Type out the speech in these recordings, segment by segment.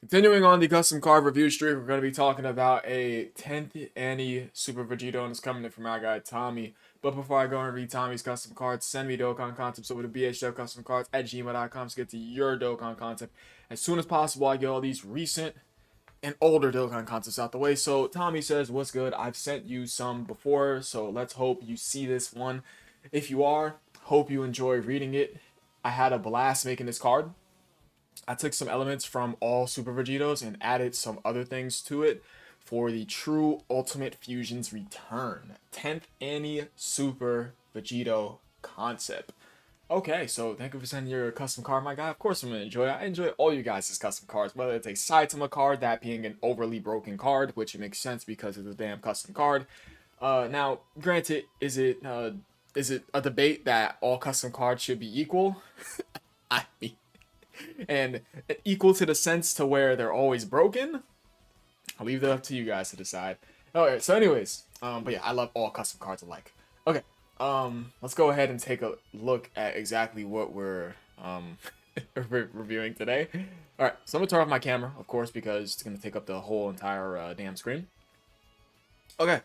Continuing on the custom card review streak, we're going to be talking about a 10th Annie Super Vegito, and it's coming in from our guy Tommy. But before I go and read Tommy's custom cards, send me Dokkan concepts over to bhdevcustomcards at gmail.com to get to your Dokkan concept as soon as possible. I get all these recent and older Dokkan concepts out the way. So Tommy says, "What's good? I've sent you some before, so let's hope you see this one. If you are, hope you enjoy reading it. I had a blast making this card. I took some elements from all Super Vegetos and added some other things to it for the true Ultimate Fusion's return. 10th Annie Super Vegeto concept." Okay, so thank you for sending your custom card, my guy. Of course I'm going to enjoy it. I enjoy all you guys' custom cards, whether it's a Saitama card, that being an overly broken card, which it makes sense because it's a damn custom card. Now, granted, is it a debate that all custom cards should be equal? I mean, and equal to the sense to where they're always broken. I'll leave that up to you guys to decide. Alright, so anyways, but yeah, I love all custom cards alike. Okay, let's go ahead and take a look at exactly what we're reviewing today. Alright, so I'm gonna turn off my camera, of course, because it's gonna take up the whole entire damn screen. Okay,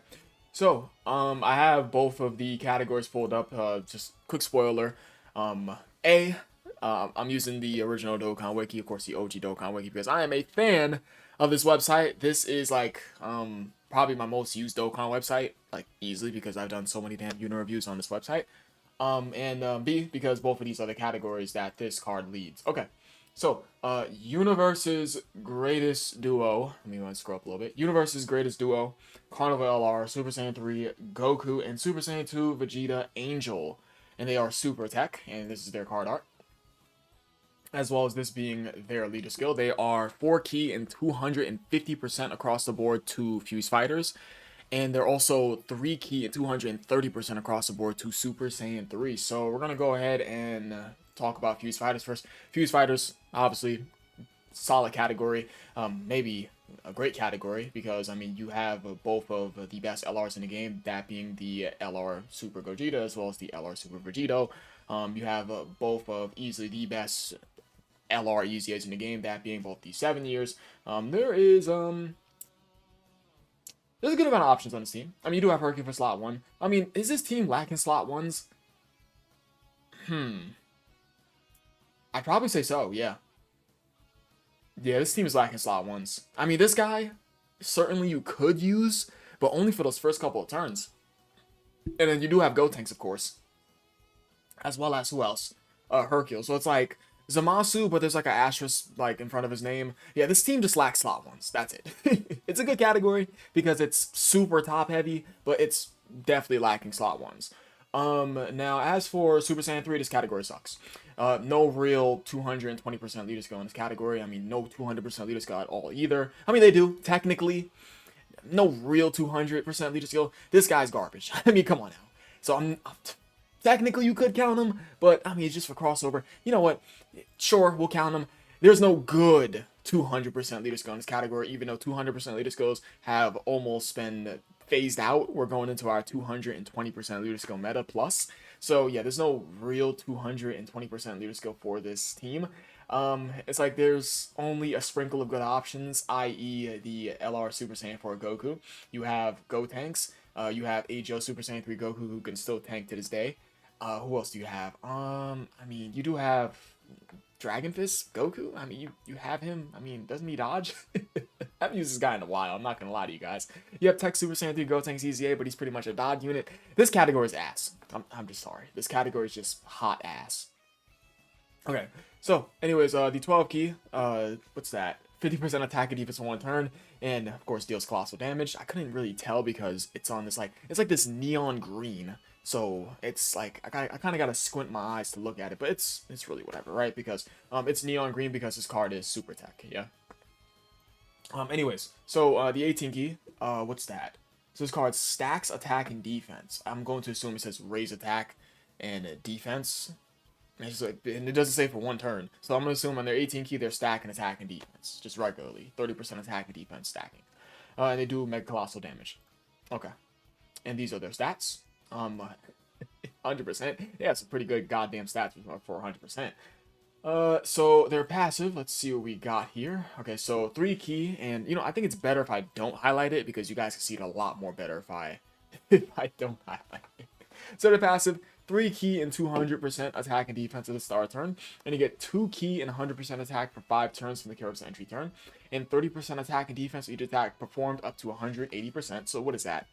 so I have both of the categories pulled up. Just quick spoiler. A I'm using the original Dokkan Wiki, of course, the OG Dokkan Wiki, because I am a fan of this website. This is like probably my most used Dokkan website, like easily, because I've done so many damn unit reviews on this website. And B, because both of these are the categories that this card leads. Okay, so Universe's Greatest Duo. Let me scroll up a little bit. Universe's Greatest Duo, Carnival LR, Super Saiyan 3, Goku, and Super Saiyan 2 Vegeta Angel. And they are super tech, and this is their card art, as well as this being their leader skill. They are 4 key and 250% across the board to Fuse Fighters. And they're also 3 key and 230% across the board to Super Saiyan 3. So we're going to go ahead and talk about Fuse Fighters first. Fuse Fighters, obviously, solid category. Maybe a great category, because, I mean, you have both of the best LRs in the game, that being the LR Super Gogeta as well as the LR Super Vegeto. You have both of easily the best LR EZAs in the game, that being both the 7 years. There's a good amount of options on this team. I mean, you do have Hercule for slot 1. I mean, is this team lacking slot 1s? I'd probably say so, yeah. Yeah, this team is lacking slot 1s. I mean, this guy, certainly you could use, but only for those first couple of turns. And then you do have Gotenks, of course. As well as who else? Hercule. So it's like Zamasu, but there's like an asterisk like in front of his name. Yeah, this team just lacks slot 1s. That's it. It's a good category because it's super top heavy, but it's definitely lacking slot 1s. Now as for Super Saiyan 3, this category sucks. No real 220% leader skill in this category. I mean, no 200% leader skill at all either. I mean, they do, technically. No real 200% leader skill. This guy's garbage. I mean, come on now. So technically you could count him, but I mean, it's just for crossover. You know what? Sure, we'll count him. There's no good 200% leader skill in this category, even though 200% leader skills have almost been phased out. We're going into our 220% leader skill meta plus. So yeah, there's no real 220% leader skill for this team. It's like there's only a sprinkle of good options, i.e. the LR Super Saiyan 4 Goku. You have Gotenks. You have AGO Super Saiyan 3 Goku, who can still tank to this day. Who else do you have? I mean, you do have Dragon Fist Goku. I mean, you have him. I mean, doesn't he dodge? I haven't used this guy in a while. I'm not gonna lie to you guys. You have Tech Super Saiyan 3 Gotenks EZA, but he's pretty much a dodge unit. This category is ass. I'm just sorry. This category is just hot ass. Okay, so anyways, the 12 key, what's that? 50% attack and defense on one turn, and of course deals colossal damage. I couldn't really tell because it's on this it's like this neon green. So it's like I kind of gotta squint my eyes to look at it, but it's really whatever, right? Because it's neon green because this card is super tech, yeah. Anyways, so the 18 key, what's that? So this card stacks attack and defense. I'm going to assume it says raise attack and defense. And it doesn't say for one turn. So I'm going to assume on their 18 key, they're stacking attack and defense. Just regularly. 30% attack and defense stacking. And they do mega colossal damage. Okay. And these are their stats. 100%. Yeah, it's a pretty good goddamn stats for 100%. So they're passive. Let's see what we got here. Okay, so 3 key, and I think it's better if I don't highlight it because you guys can see it a lot more better if I if I don't highlight it. So they're passive, 3 key and 200% attack and defense at the start turn, and you get 2 key and 100% attack for 5 turns from the character's entry turn, and 30% attack and defense for each attack performed up to 180%. So what is that?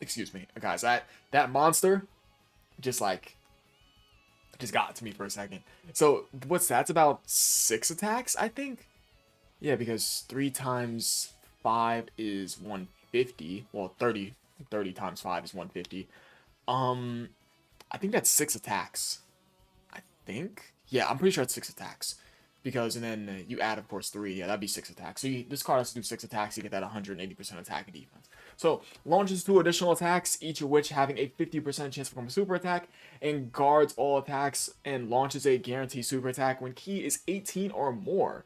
Excuse me, guys. That monster just like just got to me for a second. So what's that? It's about 6 attacks, I think. Yeah, because 3 times 5 is 150. Well, 30 times 5 is 150. I think that's 6 attacks. I think. Yeah, I'm pretty sure it's 6 attacks. Because, and then you add, of course, 3. Yeah, that'd be 6 attacks. So this card has to do 6 attacks to get that 180% attack and defense. So, launches 2 additional attacks, each of which having a 50% chance to perform a super attack, and guards all attacks, and launches a guaranteed super attack when key is 18 or more.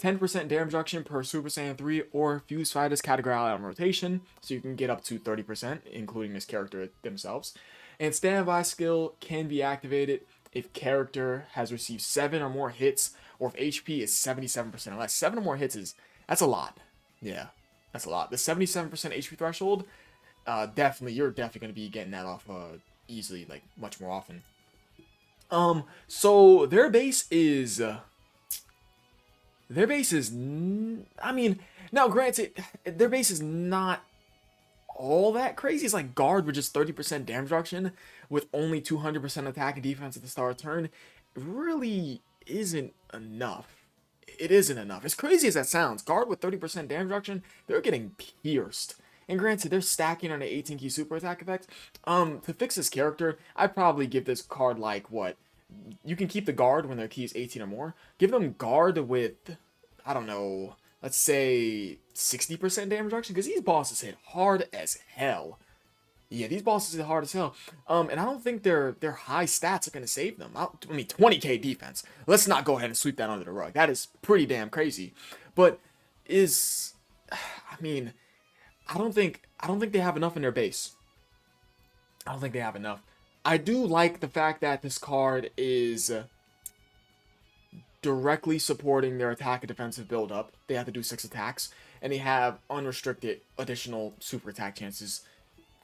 10% damage reduction per Super Saiyan 3 or Fuse Fighters category on rotation, so you can get up to 30%, including this character themselves. And standby skill can be activated if character has received 7 or more hits, or if HP is 77% or less. 7 or more hits that's a lot. Yeah, that's a lot. The 77% HP threshold, you're definitely going to be getting that off easily, like much more often. So their base is I mean, now granted, their base is not all that crazy. It's like guard with just 30% damage reduction with only 200% attack and defense at the start of turn. It really isn't enough. It isn't enough. As crazy as that sounds, guard with 30% damage reduction, they're getting pierced. And granted, they're stacking on an 18-key super attack effect. To fix this character, I'd probably give this card like what? You can keep the guard when their key is 18 or more. Give them guard with, I don't know, let's say 60% damage reduction, because these bosses hit hard as hell. Yeah, these bosses hit hard as hell. And I don't think their high stats are gonna save them. I mean, 20k defense. Let's not go ahead and sweep that under the rug. That is pretty damn crazy. But I mean, I don't think they have enough in their base. I don't think they have enough. I do like the fact that this card is directly supporting their attack and defensive build-up. They have to do 6 attacks, and they have unrestricted additional super attack chances.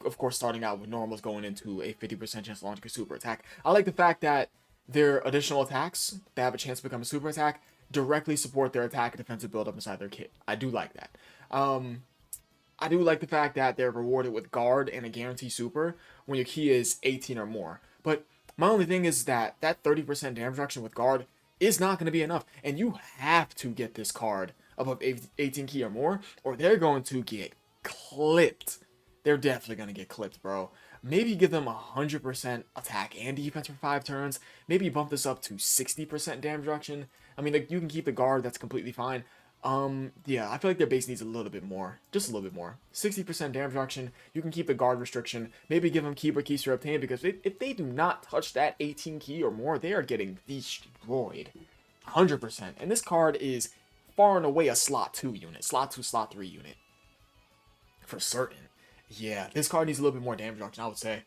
Of course, starting out with normals going into a 50% chance to launch a super attack. I like the fact that their additional attacks that have a chance to become a super attack directly support their attack and defensive build-up inside their kit. I do like that. I do like the fact that they're rewarded with guard and a guarantee super when your key is 18 or more. But my only thing is that 30% damage reduction with guard is not going to be enough. And you have to get this card above 18 key or more, or they're going to get clipped. They're definitely going to get clipped, bro. Maybe give them 100% attack and defense for 5 turns. Maybe bump this up to 60% damage reduction. I mean, like, you can keep the guard, that's completely fine. Yeah, I feel like their base needs a little bit more. Just a little bit more. 60% damage reduction. You can keep the guard restriction. Maybe give them keeper keys to obtain, because if they do not touch that 18 key or more, they are getting destroyed. 100%. And this card is far and away a slot 2 unit. Slot 2, slot 3 unit. For certain. Yeah, this card needs a little bit more damage reduction, I would say.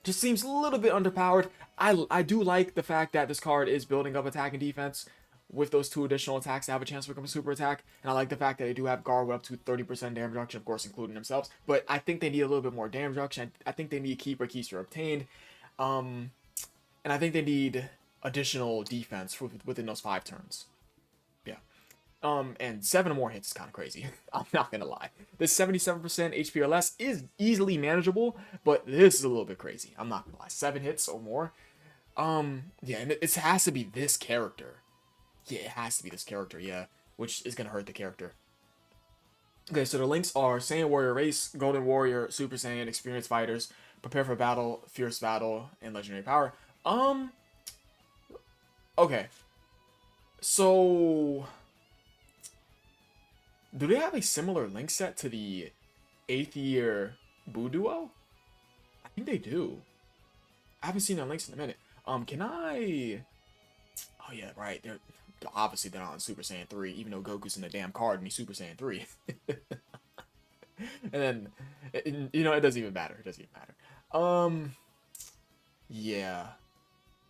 Just seems a little bit underpowered. I do like the fact that this card is building up attack and defense with those 2 additional attacks to have a chance to become a super attack. And I like the fact that they do have guard with up to 30% damage reduction, of course, including themselves. But I think they need a little bit more damage reduction. I think they need keeper keys to obtained. And I think they need additional defense within those 5 turns. Yeah. And 7 or more hits is kind of crazy. I'm not gonna lie. This 77% HP or less is easily manageable, but this is a little bit crazy. I'm not gonna lie. 7 hits or more. Yeah, and it has to be this character. Yeah, it has to be this character, yeah. Which is gonna hurt the character. Okay, so the links are Saiyan Warrior Race, Golden Warrior, Super Saiyan, Experienced Fighters, Prepare for Battle, Fierce Battle, and Legendary Power. Okay. So do they have a similar link set to the 8th year Buu Duo? I think they do. I haven't seen their links in a minute. Can I... Oh yeah, right. Obviously they're not on Super Saiyan 3, even though Goku's in the damn card and he's Super Saiyan 3. And then, it doesn't even matter. It doesn't even matter. Yeah.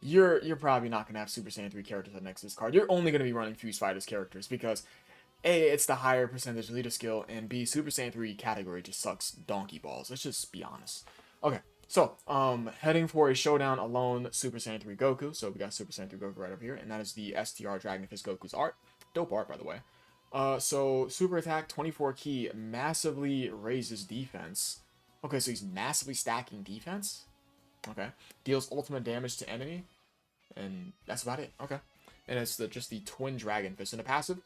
you're probably not gonna have Super Saiyan 3 characters at next to this card. You're only gonna be running Fuse Fighters characters because A, it's the higher percentage leader skill, and B, Super Saiyan 3 category just sucks donkey balls. Let's just be honest. Okay, so, heading for a showdown alone Super Saiyan 3 Goku. So we got Super Saiyan 3 Goku right over here, and that is the STR Dragon Fist Goku's art. Dope art, by the way. So super attack, 24 key, massively raises defense. Okay, so he's massively stacking defense. Okay. Deals ultimate damage to enemy, and that's about it. Okay. And it's just the Twin Dragon Fist. And a passive,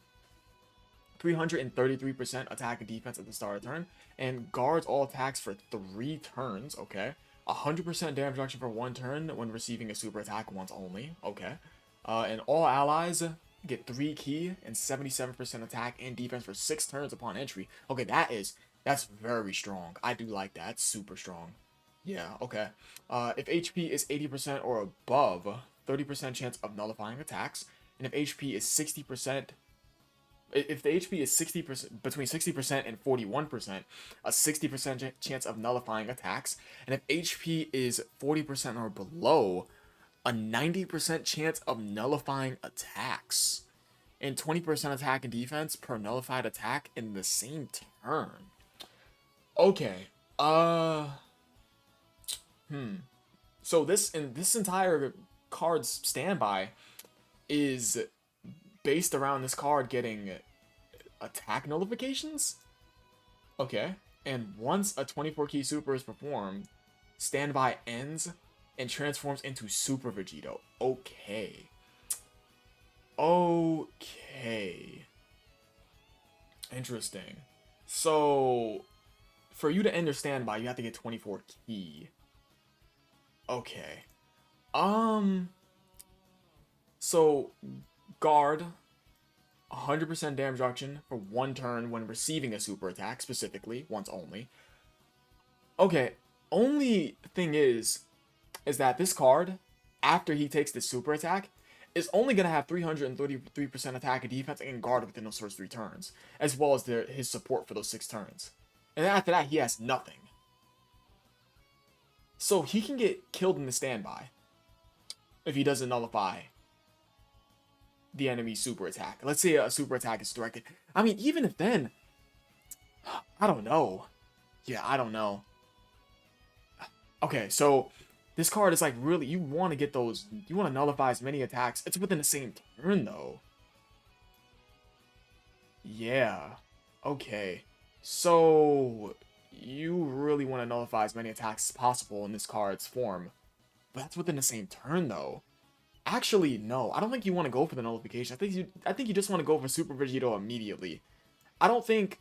333% attack and defense at the start of turn, and guards all attacks for 3 turns. Okay. 100% damage reduction for 1 turn when receiving a super attack once only. Okay. And all allies get 3 key and 77% attack and defense for 6 turns upon entry. Okay, that's very strong. I do like that. It's super strong. Yeah, okay. If HP is 80% or above, 30% chance of nullifying attacks. And if HP is 60%, if the HP is 60%, between 60% and 41%, a 60% chance of nullifying attacks. And if HP is 40% or below, a 90% chance of nullifying attacks. And 20% attack and defense per nullified attack in the same turn. Okay. So this entire card's standby is based around this card getting attack nullifications? Okay. And once a 24 key super is performed, standby ends and transforms into Super Vegito. Okay. Okay. Interesting. So, for you to end your standby, you have to get 24 key. Okay. So, guard, 100% damage reduction for 1 turn when receiving a super attack, specifically, once only. Okay, only thing is that this card, after he takes the super attack, is only going to have 333% attack and defense and guard within those first 3 turns, as well as his support for those 6 turns. And then after that, he has nothing. So he can get killed in the standby if he doesn't nullify the enemy's super attack. Let's say a super attack is directed. I mean, even if then, I don't know. Yeah, I don't know. Okay, so this card is like really, you want to get those, you want to nullify as many attacks. It's within the same turn though. Yeah. Okay. So you really want to nullify as many attacks as possible in this card's form. But that's within the same turn though. Actually, no. I don't think you want to go for the nullification. I think you just want to go for Super Vegito immediately. I don't think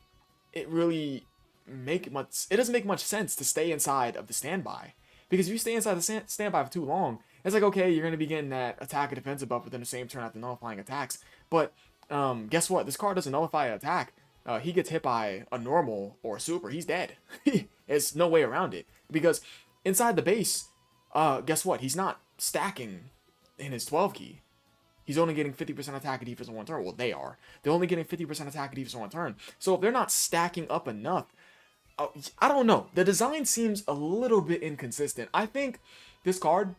it really doesn't make much sense to stay inside of the standby. Because if you stay inside the standby for too long, it's like, okay, you're going to be getting that attack and defensive buff within the same turn after nullifying attacks. But guess what? This card doesn't nullify an attack. He gets hit by a normal or a super. He's dead. There's no way around it. Because inside the base, guess what? He's not stacking in his 12 key. He's only getting 50% attack and defense on 1 turn. Well, they are. They're only getting 50% attack and defense on 1 turn. So if they're not stacking up enough, I don't know. The design seems a little bit inconsistent. I think this card,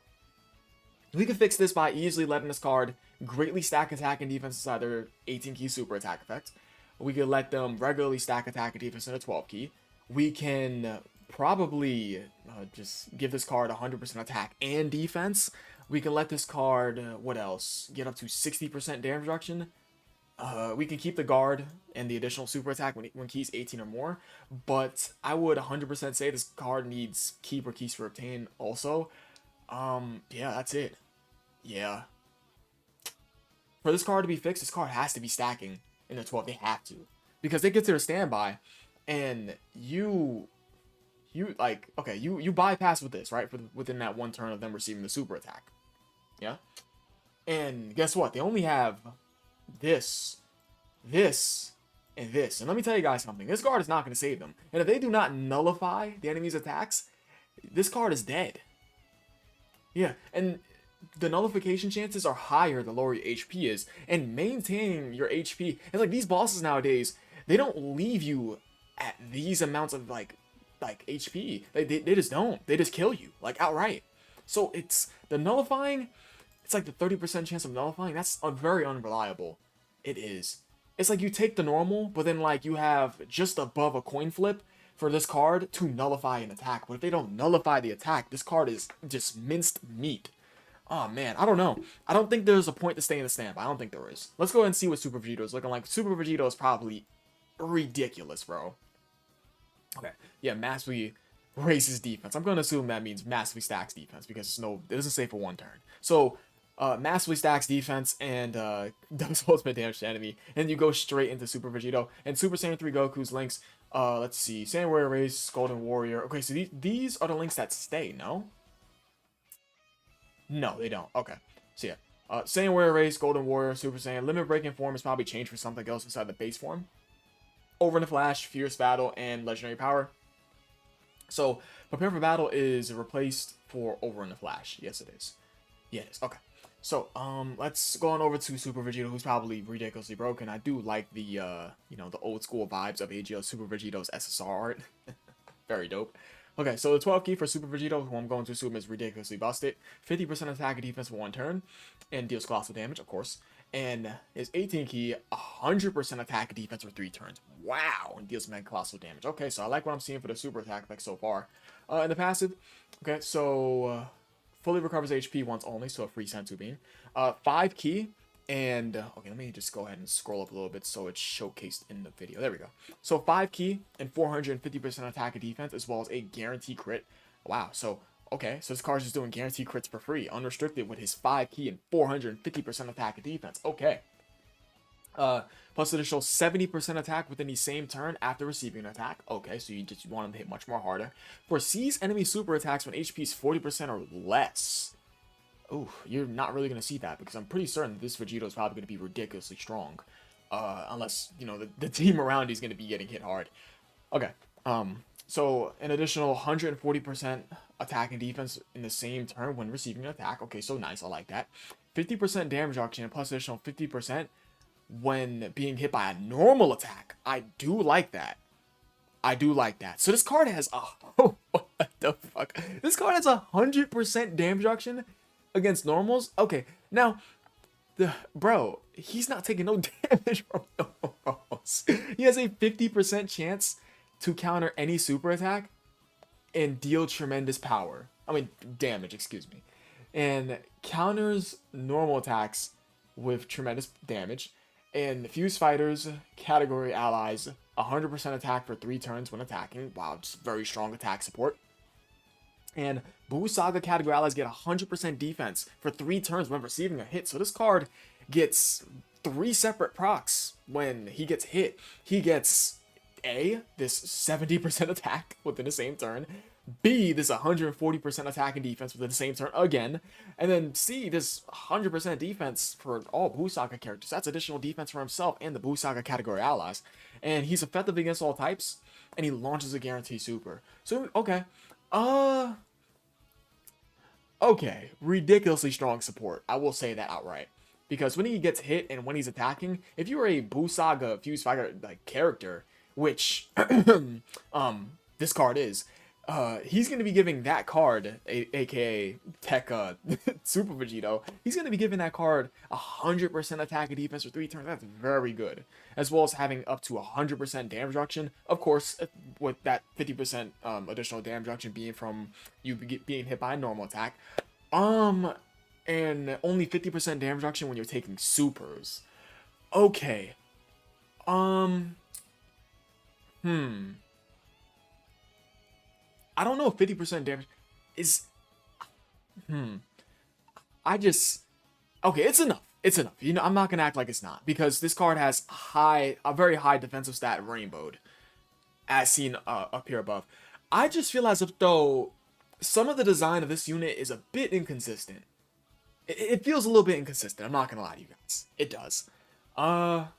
we could fix this by easily letting this card greatly stack attack and defense inside their 18 key super attack effect. We could let them regularly stack attack and defense in a 12 key. We can probably just give this card 100% attack and defense. We can let this card, what else? Get up to 60% damage reduction. We can keep the guard and the additional super attack when keys 18 or more, but I would 100% say this card needs keep or keys for obtain also. Yeah, that's it. Yeah. For this card to be fixed, this card has to be stacking in the 12. They have to. Because they get to their standby, and you bypass with this, right? Within that 1 turn of them receiving the super attack. Yeah? And guess what? They only have this, and this. And let me tell you guys something. This card is not going to save them. And if they do not nullify the enemy's attacks, this card is dead. Yeah, and the nullification chances are higher the lower your HP is. And maintaining your HP, it's like these bosses nowadays, they don't leave you at these amounts of like HP. They just don't. They just kill you, like outright. So it's the nullifying, It's like the 30% chance of nullifying. That's very unreliable. It is. It's like you take the normal, but then like you have just above a coin flip for this card to nullify an attack. But if they don't nullify the attack, this card is just minced meat. Oh man, I don't know. I don't think there's a point to stay in the stamp. I don't think there is. Let's go ahead and see what Super Vegito is looking like. Super Vegito is probably ridiculous, bro. Okay, yeah, massively raises defense. I'm gonna assume that means massively stacks defense because it doesn't say for one turn. So massively stacks defense and does ultimate damage to enemy, and you go straight into Super Vegito and Super Saiyan 3 Goku's links. Let's see, Saiyan Warrior Race, Golden Warrior. Okay, so these are the links that stay. No, they don't. Okay, so yeah, Saiyan Warrior Race, Golden Warrior, Super Saiyan. Limit Breaking form is probably changed for something else inside the base form. Over in the Flash, Fierce Battle, and Legendary Power. So Prepare for Battle is replaced for Over in the Flash. Yes, it is. Yeah, it is. Okay. So, let's go on over to Super Vegito, who's probably ridiculously broken. I do like the, you know, the old school vibes of AGO Super Vegito's SSR art. Very dope. Okay, so the 12 key for Super Vegito, who I'm going to assume is ridiculously busted. 50% attack and defense for one turn, and deals colossal damage, of course. And his 18 key, 100% attack and defense for 3 turns. Wow, and deals mega colossal damage. Okay, so I like what I'm seeing for the super attack like so far. And the passive, okay, so fully recovers HP once only, so a free Senzu Bean. 5 key, and okay, let me just go ahead and scroll up a little bit so it's showcased in the video. There we go. So 5 key and 450% attack and defense, as well as a guarantee crit. Wow, so okay, so this card's just doing guaranteed crits for free, unrestricted, with his 5 key and 450% attack and defense. Okay. Plus additional 70% attack within the same turn after receiving an attack. Okay, so you want him to hit much more harder. Foresees enemy super attacks when HP is 40% or less. Ooh, you're not really going to see that because I'm pretty certain this Vegito is probably going to be ridiculously strong. Unless, you know, the team around is going to be getting hit hard. Okay, so an additional 140% attack and defense in the same turn when receiving an attack. Okay, so nice, I like that. 50% damage reduction and plus additional 50% when being hit by a normal attack. I do like that. I do like that. So this card has what the fuck? This card has 100% damage reduction against normals. Okay, now bro, he's not taking no damage from normals. He has a 50% chance to counter any super attack and deal tremendous power. I mean, damage, excuse me. And counters normal attacks with tremendous damage. And Fuse Fighters, category allies, 100% attack for 3 turns when attacking. Wow, just very strong attack support. And Buu Saga category allies get 100% defense for 3 turns when receiving a hit. So this card gets 3 separate procs when he gets hit. He gets A, this 70% attack within the same turn. B, this 140% attack and defense within the same turn again. And then C, this 100% defense for all Buu Saga characters. That's additional defense for himself and the Buu Saga category allies. And he's effective against all types. And he launches a guarantee super. So, okay. Okay. Ridiculously strong support. I will say that outright. Because when he gets hit and when he's attacking, if you're a Buu Saga Fuse Fighter like character, which this card is, he's going to be giving that card, aka Tech Super Vegito, he's going to be giving that card 100% attack and defense for 3 turns. That's very good. As well as having up to 100% damage reduction. Of course, with that 50% additional damage reduction being from you being hit by a normal attack. And only 50% damage reduction when you're taking supers. Okay. I don't know if 50% damage is... Okay, it's enough. It's enough. You know, I'm not going to act like it's not. Because this card has a very high defensive stat rainbowed. As seen up here above. I just feel as if, though, some of the design of this unit is a bit inconsistent. It feels a little bit inconsistent. I'm not going to lie to you guys. It does. So,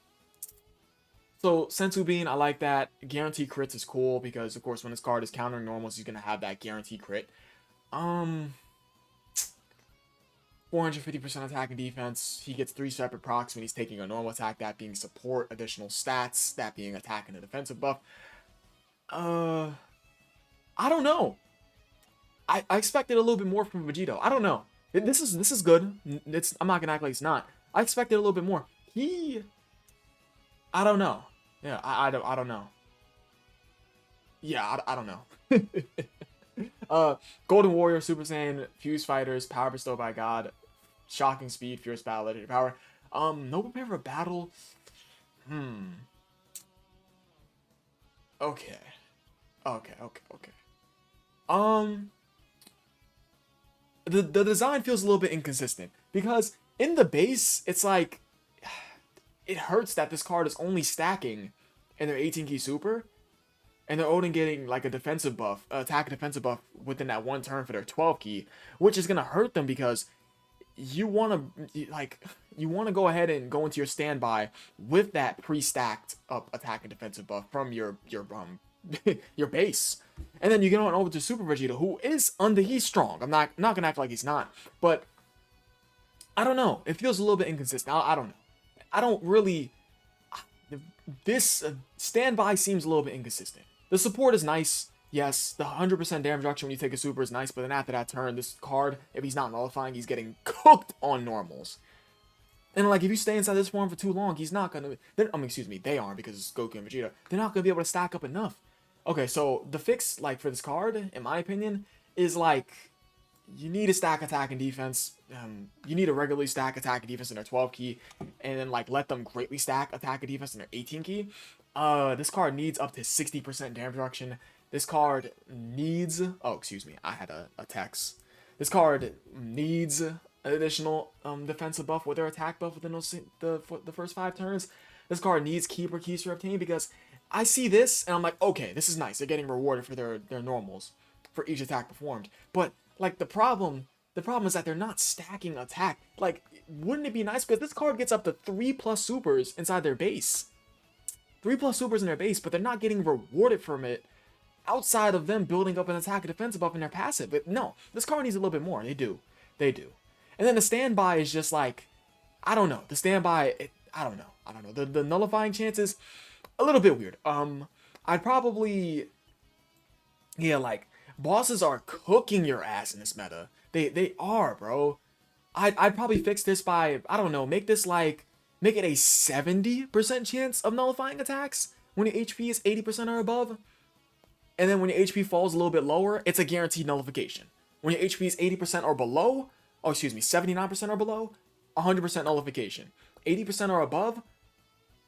Senzu Bean, I like that. Guaranteed crits is cool because, of course, when this card is countering normals, he's going to have that guaranteed crit. 450% attack and defense. He gets 3 separate procs when he's taking a normal attack, that being support, additional stats, that being attack and a defensive buff. I don't know. I expected a little bit more from Vegito. I don't know. This is good. I'm not gonna act like it's not. I expected a little bit more. I don't know. Yeah, I don't know. Yeah, I don't know. Golden Warrior, Super Saiyan, Fuse Fighters, Power Bestowed by God, Shocking Speed, Fierce Battle, Legendary Power. No prepare for battle. Hmm. Okay. Okay. Um, the design feels a little bit inconsistent because in the base, it's like it hurts that this card is only stacking in their 18 key super, and they're only getting like a defensive buff, attack and defensive buff within that one turn for their 12 key, which is gonna hurt them because you want to you want to go ahead and go into your standby with that pre-stacked up attack and defensive buff from your base, and then you get on over to Super Vegeta, who is he's strong. I'm not gonna act like he's not, but I don't know. It feels a little bit inconsistent. I don't know. I don't really. This standby seems a little bit inconsistent. The support is nice. Yes, the 100% damage reduction when you take a super is nice, but then after that turn, this card, if he's not nullifying, he's getting cooked on normals. And like, if you stay inside this form for too long, he's not gonna. Excuse me, they aren't because it's Goku and Vegeta. They're not gonna be able to stack up enough. Okay, so the fix, like for this card, in my opinion, is like you need to stack attack and defense. You need to regularly stack attack and defense in their 12 key, and then like let them greatly stack attack and defense in their 18 key. This card needs up to 60% damage reduction. This card needs. Oh, excuse me, I had a text. This card needs an additional defensive buff with their attack buff within the first 5 turns. This card needs Keeper Keys to obtain because I see this and I'm like, okay, this is nice. They're getting rewarded for their normals for each attack performed. But like the problem is that they're not stacking attack. Like, wouldn't it be nice because this card gets up to 3+ supers inside their base. 3+ supers in their base, but they're not getting rewarded from it outside of them building up an attack and defensive buff in their passive. But no, this card needs a little bit more. They do. And then the standby is just like, I don't know. The standby, I don't know. The nullifying chances, a little bit weird. I'd probably, yeah, like, bosses are cooking your ass in this meta. They are, bro. I'd probably fix this by, I don't know, make it a 70% chance of nullifying attacks when your HP is 80% or above. And then when your HP falls a little bit lower, it's a guaranteed nullification. When your HP is 80% or below, 79% or below, 100% nullification. 80% or above,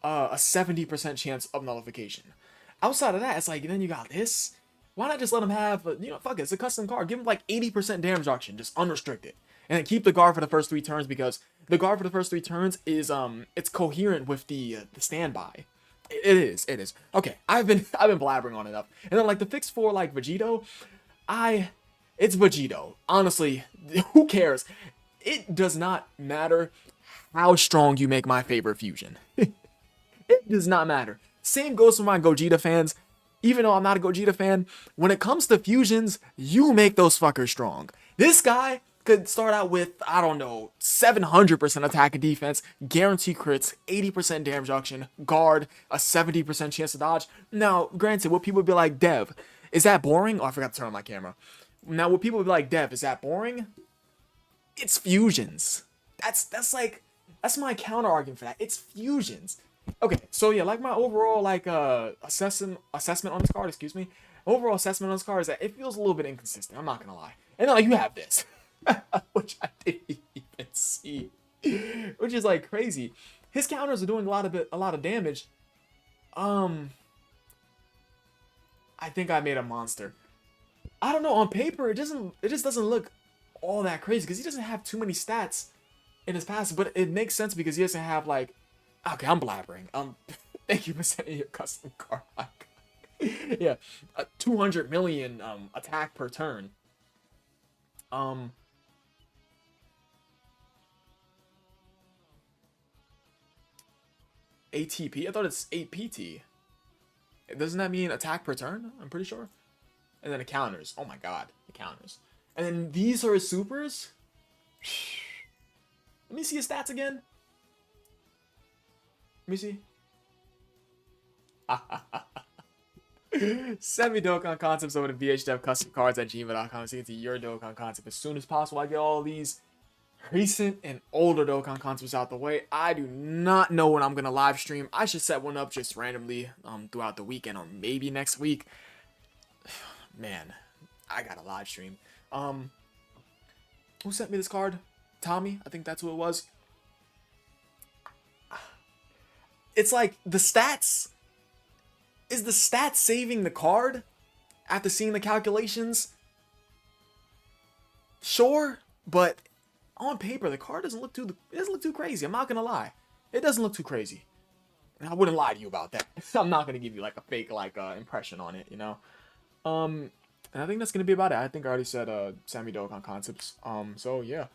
a 70% chance of nullification. Outside of that, it's like, then you got this. Why not just let him have, fuck it, it's a custom card. Give him like 80% damage reduction, just unrestricted. And then keep the guard for the first 3 turns because the guard for the first 3 turns is, it's coherent with the standby. It is. Okay, I've been blabbering on enough. And then like the fix for like Vegito, it's Vegito. Honestly, who cares? It does not matter how strong you make my favorite fusion. It does not matter. Same goes for my Gogeta fans. Even though I'm not a Gogeta fan, when it comes to fusions, you make those fuckers strong. This guy could start out with, I don't know, 700% attack and defense, guarantee crits, 80% damage reduction, guard, a 70% chance to dodge. Now, granted, what people would be like, Dev, is that boring? Oh, I forgot to turn on my camera. Now, what people would be like, Dev, is that boring? It's fusions. That's my counter argument for that. It's fusions. Okay, so yeah, like my overall like assessment on this card, excuse me. Overall assessment on this card is that it feels a little bit inconsistent. I'm not gonna lie. And then like you have this, which I didn't even see, which is like crazy. His counters are doing a lot of damage. I think I made a monster. I don't know. On paper, it just doesn't look all that crazy because he doesn't have too many stats in his passive, but it makes sense because he doesn't have like. Okay, I'm blabbering. Thank you for sending your custom card. Yeah, 200 million attack per turn. ATP. I thought it's 8 PT. Doesn't that mean attack per turn? I'm pretty sure. And then the counters. Oh my god, the counters. And then these are his supers. Let me see his stats again. Let me see. Send me Dokkan concepts over to VHDevCustomCards@gmail.com so you can see your Dokkan concept as soon as possible. I get all these recent and older Dokkan concepts out the way, I do not know when I'm gonna live stream. I should set one up just randomly throughout the weekend or maybe next week. Man, I got a live stream. Who sent me this card? Tommy, I think that's who it was. It's like the stats. Is the stats saving the card after seeing the calculations? Sure, but on paper the card doesn't look too crazy. I'm not gonna lie, it doesn't look too crazy. And I wouldn't lie to you about that. I'm not gonna give you like a fake impression on it, you know. And I think that's gonna be about it. I think I already said Sammy Dokkan concepts. So yeah,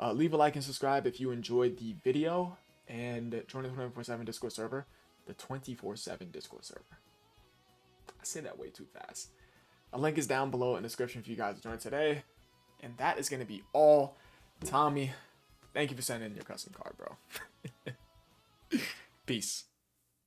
leave a like and subscribe if you enjoyed the video, and join the 24/7 Discord server, the 24/7 Discord server. I say that way too fast. A link is down below in the description for you guys to join today. And that is going to be all. Tommy, thank you for sending in your custom card, bro. Peace.